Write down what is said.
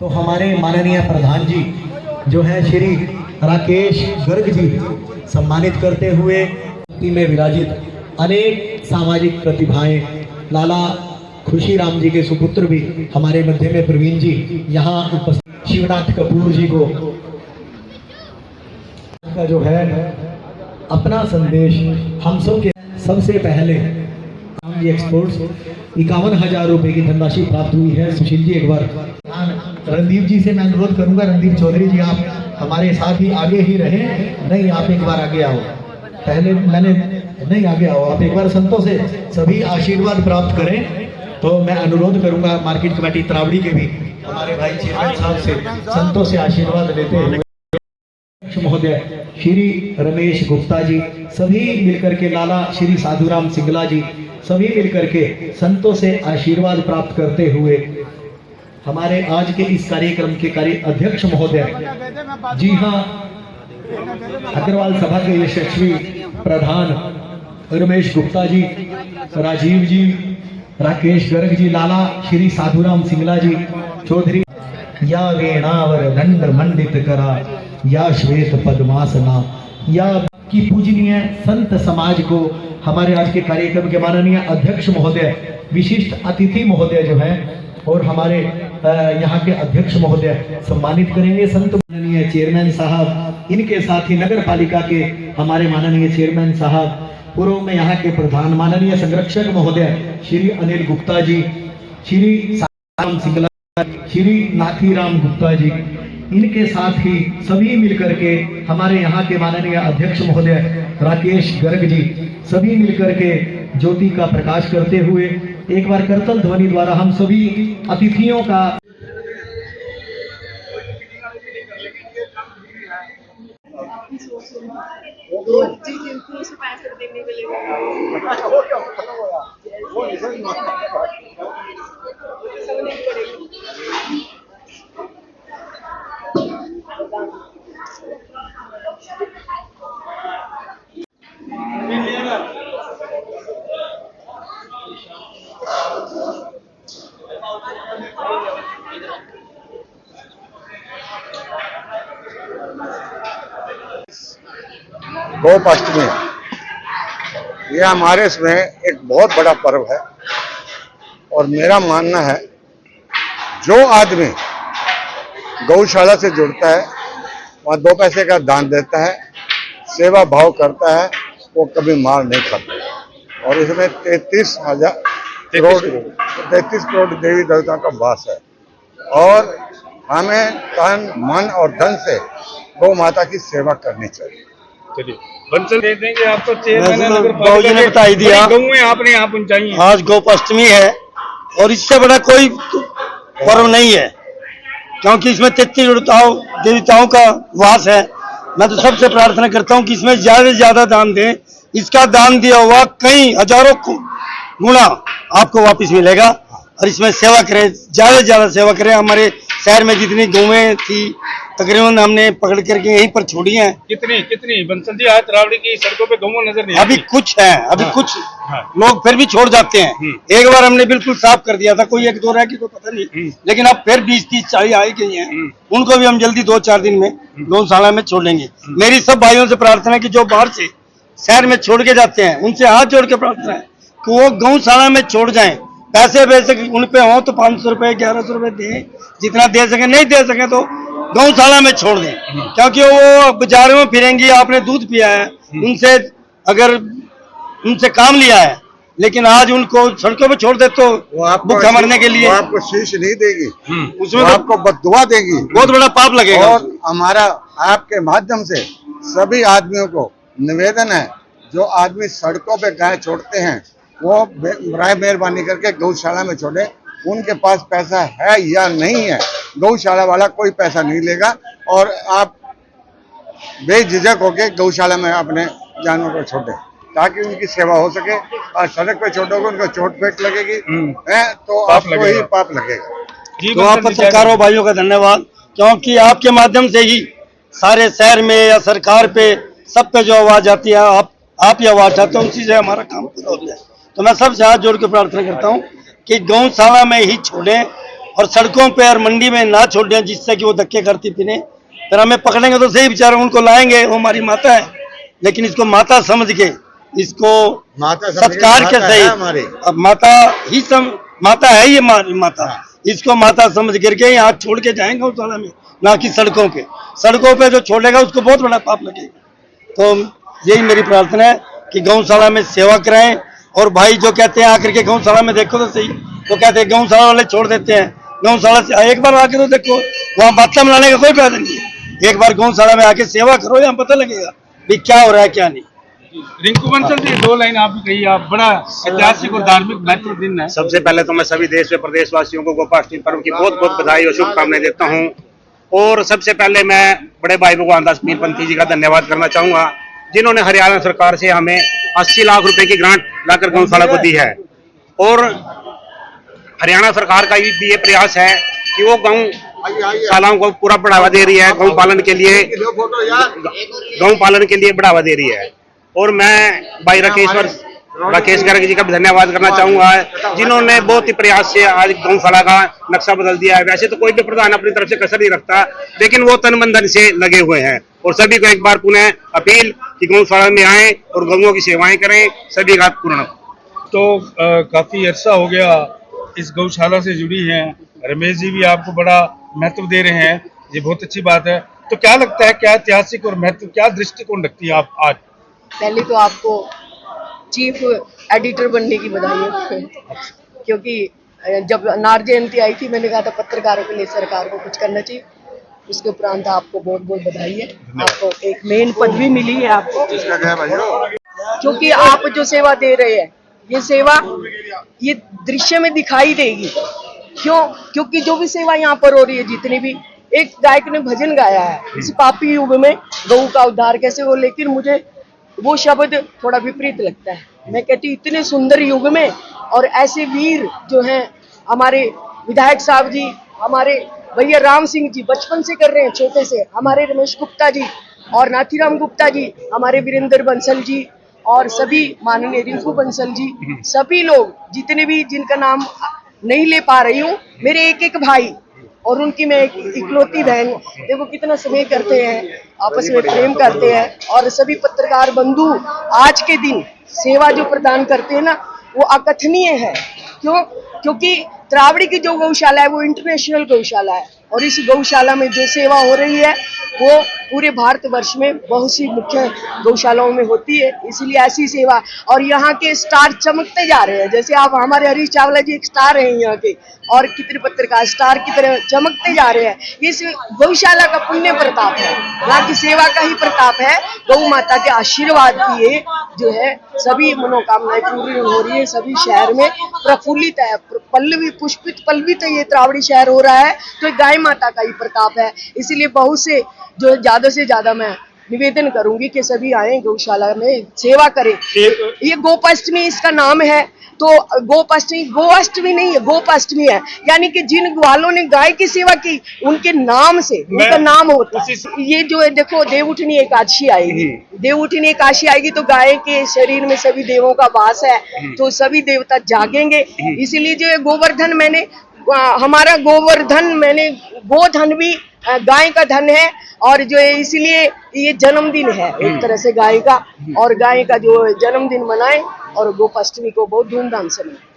तो हमारे माननीय प्रधान जी जो है श्री राकेश गर्ग जी सम्मानित करते हुए में विराजित अनेक सामाजिक प्रतिभाएं लाला खुशीराम जी के सुपुत्र भी हमारे मध्य में प्रवीण जी यहाँ उपस्थित शिवनाथ कपूर जी को का जो है अपना संदेश हम सब के सबसे पहले एक्सपोर्ट्स 51,000 रुपए की धनराशि प्राप्त हुई है। सुशील जी एक बार रणदीप जी से मैं अनुरोध करूंगा, रणदीप चौधरी जी आप हमारे साथ ही आगे ही रहे। नहीं, आप एक बार आगे आओ, पहले मैंने नहीं आगे आओ, आप एक बार संतों से सभी आशीर्वाद प्राप्त करें। तो मैं अनुरोध करूंगा मार्केट कमेटी त्रावड़ी के भी हमारे भाई चेयरमैन साहब से संतों से आशीर्वाद लेते हुए महोदय श्री रमेश गुप्ता जी सभी मिलकर के लाला श्री साधुराम सिंगला जी सभी मिलकर के संतों से आशीर्वाद प्राप्त करते हुए हमारे आज के इस कार्यक्रम के कार्य अध्यक्ष महोदय जी हाँ अग्रवाल सभा के यशस्वी प्रधान रमेश गुप्ता जी, राजीव जी, राकेश गर्ग जी, लाला श्री साधुराम सिंगला जी चौधरी या वेणावर दंड मंडित करा या श्वेत पद्मासना या की पूजनीय संत समाज को हमारे आज के कार्यक्रम के माननीय अध्यक्ष महोदय विशिष्ट अतिथि महोदय जो है और हमारे यहाँ के अध्यक्ष महोदय सम्मानित करेंगे। संत माननीय चेयरमैन साहब, इनके साथ ही नगर पालिका के हमारे माननीय चेयरमैन साहब, पूर्व में यहाँ के प्रधान माननीय संरक्षक महोदय श्री अनिल गुप्ता जी, श्री साधुराम सिंगला, श्री नाथीराम गुप्ता जी, इनके साथ ही सभी मिलकर के हमारे यहाँ के माननीय अध्यक्ष महोदय राकेश गर्ग जी सभी मिलकर के ज्योति का प्रकाश करते हुए एक बार करतल ध्वनि द्वारा हम सभी अतिथियों का गोपाष्टमी यह हमारे इसमें एक बहुत बड़ा पर्व है और मेरा मानना है जो आदमी गौशाला से जुड़ता है वहाँ 2 पैसे का दान देता है, सेवा भाव करता है, वो कभी मार नहीं खाता। और इसमें 33 करोड़ देवी देवताओं का वास है और हमें तन मन और धन से गौ माता की सेवा करनी चाहिए। चलिए बंसल दे देंगे आपको चेयरमैन नगर पालिका ने बता ही दिया। गौएं आपने यहाँ पहुँचाई। आज गोपाष्टमी है और इससे बड़ा कोई पर्व नहीं है क्योंकि इसमें 33 देवताओं का वास है। मैं तो सबसे प्रार्थना करता हूँ कि इसमें ज्यादा से ज्यादा दान दें। इसका दान दिया हुआ कई हजारों गुना आपको वापस मिलेगा और इसमें सेवा करें, ज्यादा से ज्यादा सेवा करें। हमारे शहर में जितनी गौएं थी तकरीबन हमने पकड़ करके यहीं पर छोड़ी हैं। कितनी बंसल जी आज त्रावड़ी की सड़कों पे गौएं नजर नहीं अभी कुछ है, अभी कुछ लोग फिर भी छोड़ जाते हैं। एक बार हमने बिल्कुल साफ कर दिया था, कोई 1-2 रह की तो पता नहीं, लेकिन अब फिर 20-30-40 आई गई हैं। उनको भी हम जल्दी 2-4 दिन में गौशाला में छोड़ेंगे। मेरी सब भाइयों से प्रार्थना है कि जो बाहर से शहर में छोड़ के जाते हैं उनसे हाथ जोड़ के प्रार्थना है कि वो गौशाला में छोड़ जाएं। पैसे वैसे उन पे हो तो 500 रुपए 1100 रुपए दें, जितना दे सके, नहीं दे सके तो गौशाला में छोड़ दें क्योंकि वो बाजारों में फिरेंगी। आपने दूध पिया है उनसे, अगर उनसे काम लिया है, लेकिन आज उनको सड़कों पे छोड़ दे तो भूखा मरने के लिए आपको शीश नहीं देगी, उसमें आपको बद्दुआ देगी, बहुत बड़ा पाप लगेगा। और हमारा आपके माध्यम से सभी आदमियों को निवेदन है, जो आदमी सड़कों पे गाय छोड़ते हैं वो बराए मेहरबानी करके गौशाला में छोड़े। उनके पास पैसा है या नहीं है, गौशाला वाला कोई पैसा नहीं लेगा और आप बेझिझक होके गौशाला में अपने जानवर को छोड़े ताकि उनकी सेवा हो सके। और सड़क पे छोड़ोगे उनको चोट पेट लगेगी तो आपको ही पाप लगेगा। तो आप पत्रकारों भाइयों का धन्यवाद, क्योंकि आपके माध्यम से ही सारे शहर में या सरकार पे सब पे जो आवाज आती है, आप ही आवाज आते हैं, उसी से हमारा काम पूरा हो जाए। तो मैं सबसे हाथ जोड़ के प्रार्थना करता हूँ कि गौशाला में ही छोड़ें और सड़कों पे और मंडी में ना छोड़ दें जिससे कि वो धक्के करती फिरे। फिर हमें पकड़ेंगे तो सही, बेचारे उनको लाएंगे, वो हमारी माता है, लेकिन इसको माता समझ के, इसको सत्कार के सही, अब माता है ये माता, इसको माता समझ करके यहाँ छोड़ के जाएंगे गौशाला में, ना कि सड़कों पे। सड़कों पे जो छोड़ेगा उसको बहुत बड़ा पाप लगेगा। तो यही मेरी प्रार्थना है कि गौशाला में सेवा कराएं। और भाई जो कहते हैं आकर के गौशाला में देखो तो सही, वो कहते हैं गौशाला वाले छोड़ देते हैं, गौशाला से एक बार आके तो देखो, वहाँ बातें बनाने का कोई फायदा नहीं है। एक बार गौशाला में आके सेवा करो, यहाँ पता लगेगा भाई क्या हो रहा है क्या नहीं। रिंकू बंसल जी, 2 लाइन आप भी कहिए। आप बड़ा ऐतिहासिक और धार्मिक महत्व दिन है। सबसे पहले तो मैं सभी देश व प्रदेशवासियों को गोपाष्टमी पर्व की बहुत बहुत बधाई और शुभकामनाएं देता हूं। और सबसे पहले मैं बड़े भाई भगवान दास मीरपंथी जी का धन्यवाद करना चाहूंगा, जिन्होंने हरियाणा सरकार से हमें 80 लाख रुपए की ग्रांट लाकर गौशाला को दी है। और हरियाणा सरकार का भी ये प्रयास है कि वो गौशालाओं को पूरा बढ़ावा दे रही है, गौ पालन के लिए बढ़ावा दे रही है। और मैं भाई राकेश गर्ग जी का भी धन्यवाद करना चाहूंगा, जिन्होंने बहुत ही प्रयास से आज गौशाला का नक्शा बदल दिया है। वैसे तो कोई भी प्रधान अपनी तरफ से कसर नहीं रखता, लेकिन वो तन मन धन से लगे हुए हैं। और सभी को एक बार पुनः अपील कि गौशाला में आए और गौओं की सेवाएं करें, सभी का पूर्ण। तो काफी अरसा हो गया इस गौशाला से जुड़ी हैं, रमेश जी भी आपको बड़ा महत्व दे रहे हैं, ये बहुत अच्छी बात है। तो क्या लगता है, क्या ऐतिहासिक और महत्व, क्या दृष्टिकोण रखती है आप आज? पहले तो आपको चीफ एडिटर बनने की बधाई है, क्योंकि जब नार जयंती आई थी मैंने कहा था पत्रकारों के लिए सरकार को कुछ करना चाहिए। उसके उपरांत आपको बहुत बहुत बधाई है, आपको एक मेन पदवी मिली है आपको, क्योंकि आप जो सेवा दे रहे हैं ये सेवा ये दृश्य में दिखाई देगी। क्यों? क्योंकि जो भी सेवा यहाँ पर हो रही है, जितनी भी, एक गायक ने भजन गाया है, इस पापी युग में गऊ का उद्धार कैसे हो, लेकिन मुझे वो शब्द थोड़ा विपरीत लगता है। मैं कहती इतने सुंदर युग में और ऐसे वीर जो हैं, हमारे विधायक साहब जी, हमारे भैया राम सिंह जी बचपन से कर रहे हैं, छोटे से, हमारे रमेश गुप्ता जी और नाथीराम गुप्ता जी, हमारे वीरेंद्र बंसल जी और सभी माननीय रिंकू बंसल जी, सभी लोग जितने भी जिनका नाम नहीं ले पा रही हूँ, मेरे एक एक भाई और उनकी मैं एक इकलौती बहन, देखो कितना स्नेह करते हैं, आपस में प्रेम करते हैं। और सभी पत्रकार बंधु आज के दिन सेवा जो प्रदान करते हैं ना, वो अकथनीय है। क्यों? क्योंकि त्रावड़ी की जो गौशाला है वो इंटरनेशनल गौशाला है, और इस गौशाला में जो सेवा हो रही है वो पूरे भारतवर्ष में बहुत सी मुख्य गौशालाओं में होती है। इसलिए ऐसी सेवा, और यहाँ के स्टार चमकते जा रहे हैं, जैसे आप हमारे हरीश चावला जी एक स्टार हैं यहाँ के, और कितने पत्रकार स्टार की तरह चमकते जा रहे हैं। इस गौशाला का पुण्य प्रताप है, यहाँ की सेवा का ही प्रताप है। गौ माता के आशीर्वाद की ये जो है सभी मनोकामनाएं पूरी हो रही है, सभी शहर में प्रफुल्लित है, पल्लवी पुष्पित पल्लवित ये त्रावड़ी शहर हो रहा है, तो गाय माता का ही प्रताप है। इसीलिए बहुत से जो ज्यादा से ज्यादा मैं निवेदन करूंगी कि सभी आए गौशाला में सेवा करें। ये गोपाष्टमी इसका नाम है, तो गोअष्टमी नहीं है, गोपाष्टमी है, यानी कि जिन ग्वालों ने गाय की सेवा की उनके नाम से उनका नाम होता है। ये जो है देखो, देवउठनी एकादशी आएगी, देवउठनी एकादशी आएगी तो गाय के शरीर में सभी देवों का वास है, तो सभी देवता जागेंगे। इसीलिए जो है गोवर्धन, मैंने हमारा गोवर्धन, मैंने गोधन भी गाय का धन है, और जो है इसलिए ये जन्मदिन है एक तरह से गाय का, और गाय का जो जन्मदिन मनाएं और गोपाष्टमी को बहुत धूमधाम से मनाएं।